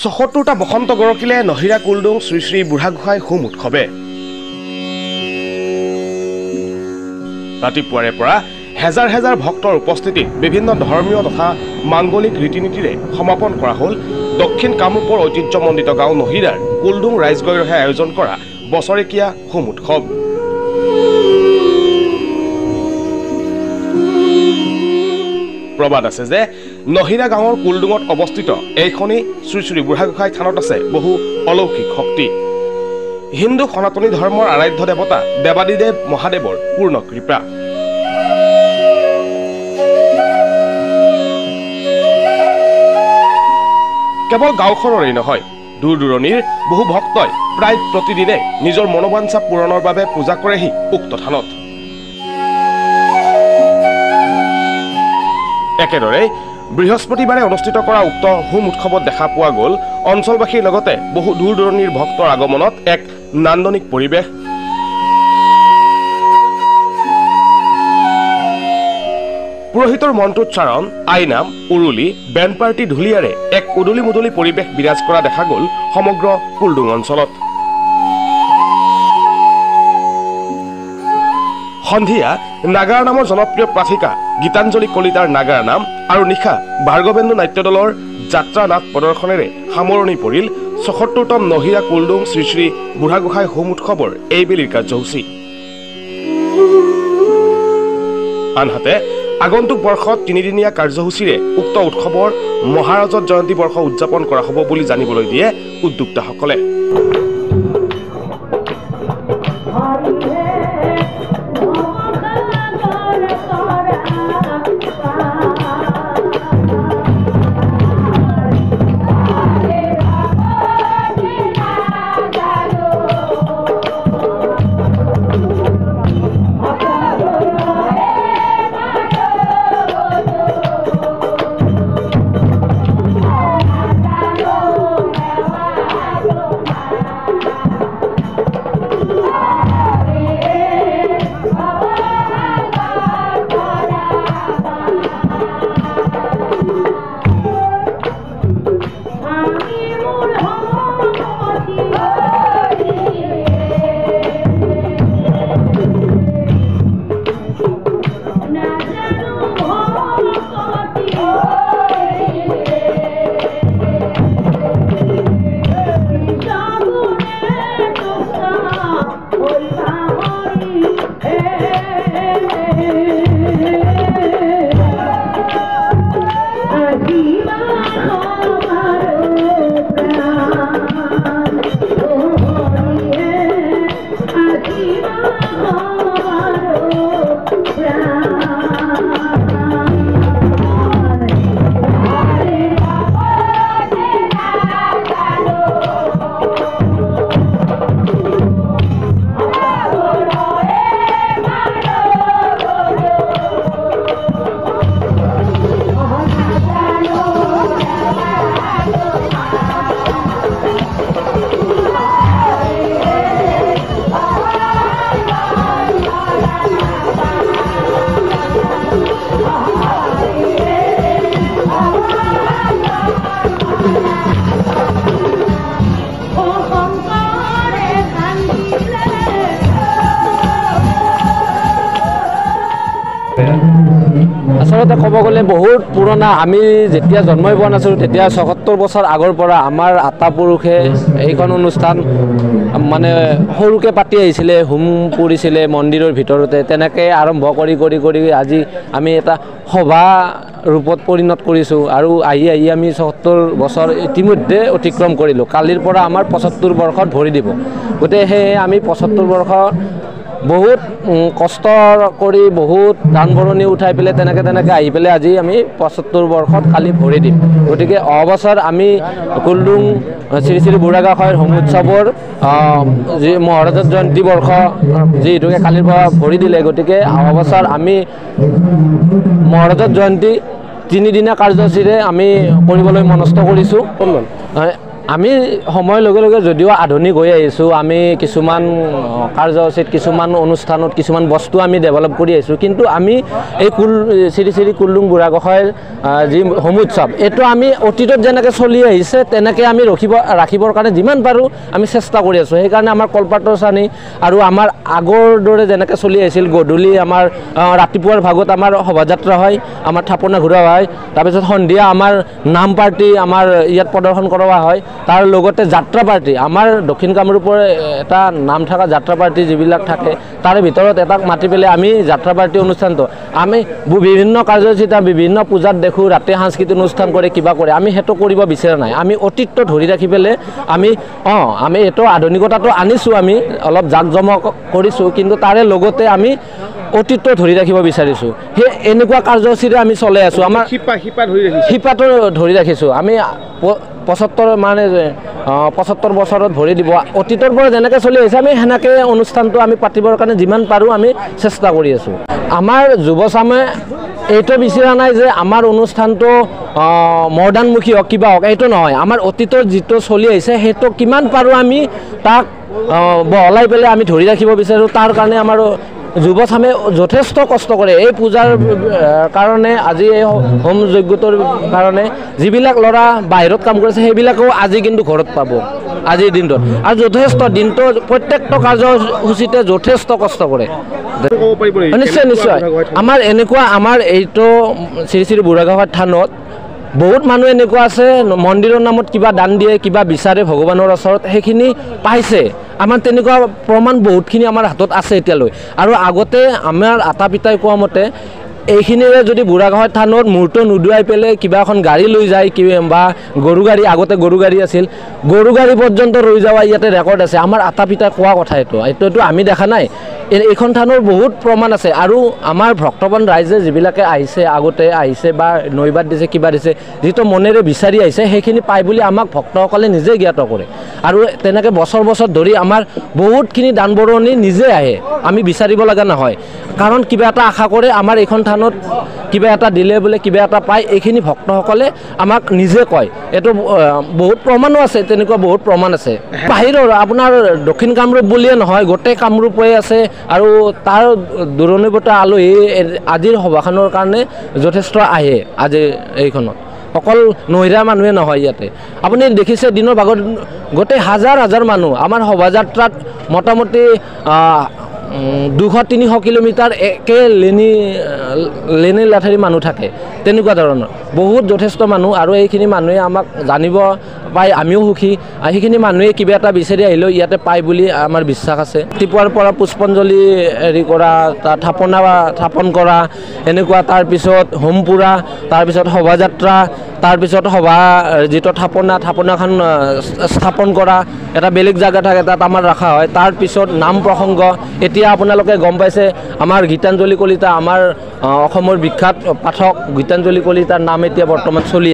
৭৪টা বসন্ত গৰকিলে Nahira কুলডুং Shri Shri Burhagohain home উৎসৱে। ৰাতিপুৱাৰে পৰা হেজাৰ হেজাৰ ভক্তৰ উপস্থিতিত বিভিন্ন ধৰ্মীয় তথা মাংগলিক ৰীতি নীতিৰে সমাপন কৰা হ'ল দক্ষিণ কামৰূপৰ ঐতিহ্যমণ্ডিত গাঁও নহিৰাৰ কুলডুং ৰাইজগৈৰহে আয়োজন কৰা বছৰেকীয়া হোম উৎসৱ। প্ৰবাদ আছে যে নহিৰা গাঁৱৰ কুলডুঙত অৱস্থিত এইখনি শ্ৰী শ্ৰী বুঢ়াগোহাঁই থানত আছে বহু অলৌকিক শক্তি। হিন্দু সনাতনী ধৰ্মৰ আৰাধ্য দেৱতা দেৱাদিদেৱ মহাদেৱৰ পূৰ্ণ কৃপা। কেৱল গাঁওখনৰেই নহয়, দূৰ দূৰণিৰ বহু ভক্তই প্ৰায় প্ৰতিদিনে নিজৰ মনোবাঞ্ছা পূৰণৰ বাবে পূজা কৰেহি উক্ত থানত। একেদৰে বৃহস্পতিবাৰে অনুষ্ঠিত কৰা উক্ত হোম উৎসৱত দেখা পোৱা গ'ল অঞ্চলবাসীৰ লগতে বহু দূৰ দূৰণিৰ ভক্তৰ আগমনত এক নান্দনিক পৰিৱেশ। পুৰোহিতৰ মন্ত্ৰোচ্চাৰণ, আইনাম, উৰুলি, বেণ্ড পাৰ্টি ঢুলীয়াৰে এক উদুলি মুদুলি পৰিৱেশ বিৰাজ কৰা দেখা গ'ল সমগ্ৰ কুলডুং অঞ্চলত। সন্ধিয়া নাগাৰা নামৰ জনপ্ৰিয় প্ৰাথিকা গীতাঞ্জলি কলিতাৰ নাগাৰা নাম আৰু নিশা ভাৰ্গৱেন্দু নাট্য দলৰ যাত্ৰা নাট প্ৰদৰ্শনেৰে সামৰণি পৰিল ৭৪তম নহিৰা কুলডুং শ্ৰী শ্ৰী বুঢ়াগোহাঁই হোম উৎসৱৰ এইবেলিৰ কাৰ্যসূচী। আনহাতে আগন্তুক বৰ্ষত তিনিদিনীয়া কাৰ্যসূচীৰে উক্ত উৎসৱৰ মহাৰজত জয়ন্তী বৰ্ষ উদযাপন কৰা হ'ব বুলি জানিবলৈ দিয়ে উদ্যোক্তাসকলে। আচলতে ক'ব গ'লে বহুত পুৰণা, আমি যেতিয়া জন্মই পোৱা নাছিলোঁ তেতিয়া ৭৪ বছৰ আগৰ পৰা আমাৰ আটা পুৰুষে এইখন অনুষ্ঠান মানে সৰুকৈ পাতি আহিছিলে, হোম পৰিছিলে মন্দিৰৰ ভিতৰতে। তেনেকৈ আৰম্ভ কৰি কৰি কৰি আজি আমি এটা সভা ৰূপত পৰিণত কৰিছোঁ আৰু আহি আহি আমি ৭৪ বছৰ ইতিমধ্যে অতিক্ৰম কৰিলোঁ। কালিৰ পৰা আমাৰ ৭৫ বৰ্ষত ভৰি দিব। গতিকে সেয়ে আমি ৭৫ বৰ্ষ বহুত কষ্ট কৰি বহুত দান বৰণি উঠাই পেলাই তেনেকৈ আহি পেলাই আজি আমি ৭৫ বৰ্ষত কালি ভৰি দিম। গতিকে অহা বছৰ আমি কুলডুং শ্ৰী শ্ৰী বুঢ়াগোহাঁই হোম উৎসৱৰ যি মহাৰজত জয়ন্তী বৰ্ষ যিহেতুকে কালিৰ পৰা ভৰি দিলে, গতিকে অহা বছৰ আমি মহাৰজত জয়ন্তী তিনিদিনীয়া কাৰ্যসূচীৰে আমি কৰিবলৈ মনস্থ কৰিছোঁ। আমি সময়ৰ লগে লগে যদিও আধুনিক হৈ আহিছোঁ, আমি কিছুমান কাৰ্যসূচীত কিছুমান অনুষ্ঠানত কিছুমান বস্তু আমি ডেভেলপ কৰি আহিছোঁ, কিন্তু আমি এই শ্ৰী শ্ৰী কুলুং বুঢ়াগোঁসাইৰ যি হোম উৎসৱ এইটো আমি অতীতত যেনেকৈ চলি আহিছে তেনেকৈ আমি ৰাখিবৰ কাৰণে যিমান পাৰোঁ আমি চেষ্টা কৰি আছোঁ। সেইকাৰণে আমাৰ কলপাতৰ চানি আৰু আমাৰ আগৰ দৰে যেনেকৈ চলি আহিছিল, গধূলি আমাৰ ৰাতিপুৱাৰ ভাগত আমাৰ শোভাযাত্ৰা হয়, আমাৰ থাপনা ঘূৰা হয়, তাৰপিছত সন্ধিয়া আমাৰ নাম পাৰ্টি আমাৰ ইয়াত প্ৰদৰ্শন কৰোৱা হয়, তাৰ লগতে যাত্ৰা পাৰ্টি আমাৰ দক্ষিণ কামৰূপৰ এটা নাম থকা যাত্ৰা পাৰ্টি যিবিলাক থাকে তাৰে ভিতৰত এটাক মাতি পেলাই আমি যাত্ৰা পাৰ্টি অনুষ্ঠানটো আমি বিভিন্ন কাৰ্যসূচীত বিভিন্ন পূজাত দেখোঁ, ৰাতি সাংস্কৃতিক অনুষ্ঠান কৰে, কিবা কৰে, আমি সেইটো কৰিব বিচৰা নাই। আমি অতীতটো ধৰি ৰাখি পেলাই আমি এইটো আধুনিকতাটো আনিছোঁ, আমি অলপ জাক জমক কৰিছোঁ, কিন্তু তাৰে লগতে আমি অতীতটো ধৰি ৰাখিব বিচাৰিছোঁ। সেই এনেকুৱা কাৰ্যসূচীৰে আমি চলাই আছোঁ। আমাৰ শিপাটো ধৰি ৰাখিছোঁ। আমি 75 বছৰত ভৰি দিব, অতীতৰ পৰা যেনেকৈ চলি আহিছে আমি সেনেকৈ অনুষ্ঠানটো আমি পাতিবৰ কাৰণে যিমান পাৰোঁ আমি চেষ্টা কৰি আছোঁ। আমাৰ যুৱচামে এইটো বিচৰা নাই যে আমাৰ অনুষ্ঠানটো মডাৰ্ণমুখী হওক, কিবা হওক, এইটো নহয়। আমাৰ অতীতৰ যিটো চলি আহিছে সেইটো কিমান পাৰোঁ আমি তাক বহলাই পেলাই আমি ধৰি ৰাখিব বিচাৰোঁ। তাৰ কাৰণে আমাৰ যুৱচামে যথেষ্ট কষ্ট কৰে এই পূজাৰ কাৰণে। আজি এই হোম যজ্ঞটোৰ কাৰণে যিবিলাক ল'ৰা বাহিৰত কাম কৰিছে সেইবিলাকেও আজি কিন্তু ঘৰত পাব আজিৰ দিনটোত, আৰু যথেষ্ট দিনটো প্ৰত্যেকটো কাৰ্যসূচীতে যথেষ্ট কষ্ট কৰে। নিশ্চয় নিশ্চয় আমাৰ এনেকুৱা আমাৰ এইটো শ্ৰী শ্ৰী বুঢ়াগোঁসাই থানত বহুত মানুহ এনেকুৱা আছে মন্দিৰৰ নামত কিবা দান দিয়ে, কিবা বিচাৰে ভগৱানৰ ওচৰত, সেইখিনি পাইছে। আমাৰ তেনেকুৱা প্ৰমাণ বহুতখিনি আমাৰ হাতত আছে এতিয়ালৈ। আৰু আগতে আমাৰ আটা পিতাই কোৱা মতে এইখিনিৰে যদি বুঢ়াগোঁসাই থানত মূৰ্ত নুদুৱাই পেলাই কিবা এখন গাড়ী লৈ যায়, বা গৰু গাড়ী, আগতে গৰু গাড়ী আছিল, গৰু গাড়ী পৰ্যন্ত ৰৈ যোৱা ইয়াতে ৰেকৰ্ড আছে। আমাৰ আটা পিতাই কোৱা কথা এইটোতো আমি দেখা নাই। এইখন থানৰ বহুত প্ৰমাণ আছে। আৰু আমাৰ ভক্তবান ৰাইজে যিবিলাকে আহিছে, আগতে আহিছে বা নৈবাদ দিছে, কিবা দিছে, যিটো মনেৰে বিচাৰি আহিছে সেইখিনি পায় বুলি আমাক ভক্তসকলে নিজে জ্ঞাত কৰে। আৰু তেনেকৈ বছৰ বছৰ ধৰি আমাৰ বহুতখিনি দান বৰঙণি নিজে আহে, আমি বিচাৰিব লগা নহয়। কাৰণ কিবা এটা আশা কৰে, আমাৰ এইখন থানত কিবা এটা দিলে বোলে কিবা এটা পায়, এইখিনি ভক্তসকলে আমাক নিজে কয়। এইটো বহুত প্ৰমাণো আছে, তেনেকুৱা বহুত প্ৰমাণ আছে। বাহিৰৰ আপোনাৰ দক্ষিণ কামৰূপ বুলিয়ে নহয়, গোটেই কামৰূপে আছে। আৰু তাৰ দূৰণিৰ পৰা আলহী আজিৰ সভাখনৰ কাৰণে যথেষ্ট আহে। আজি এইখনত অকল নহিৰা মানুহে নহয়, ইয়াতে আপুনি দেখিছে দিনৰ ভাগত গোটেই হাজাৰ হাজাৰ মানুহ আমাৰ শোভাযাত্ৰাত মোটামুটি 200-300 কিলোমিটাৰ একে লেনি লাঠাৰি মানুহ থাকে, তেনেকুৱা ধৰণৰ বহুত যথেষ্ট মানুহ। আৰু এইখিনি মানুহে আমাক জানিব পাই আমিও সুখী। সেইখিনি মানুহে কিবা এটা বিচাৰি আহিলেও ইয়াতে পায় বুলি আমাৰ বিশ্বাস আছে। ৰাতিপুৱাৰ পৰা পুষ্পাঞ্জলি হেৰি কৰা, থাপন কৰা, এনেকুৱা, তাৰপিছত হোম পুৰা, তাৰপিছত শোভাযাত্ৰা, তাৰপিছত যিটো থাপনাখন স্থাপন কৰা এটা বেলেগ জেগা থাকে, তাত আমাৰ ৰখা হয়। তাৰপিছত নাম প্ৰসংগ, এতিয়া আপোনালোকে গম পাইছে আমাৰ গীতাঞ্জলি কলিতা, আমাৰ অসমৰ বিখ্যাত পাঠক গীতাঞ্জলি কলিতাৰ নাম এতিয়া বৰ্তমান চলি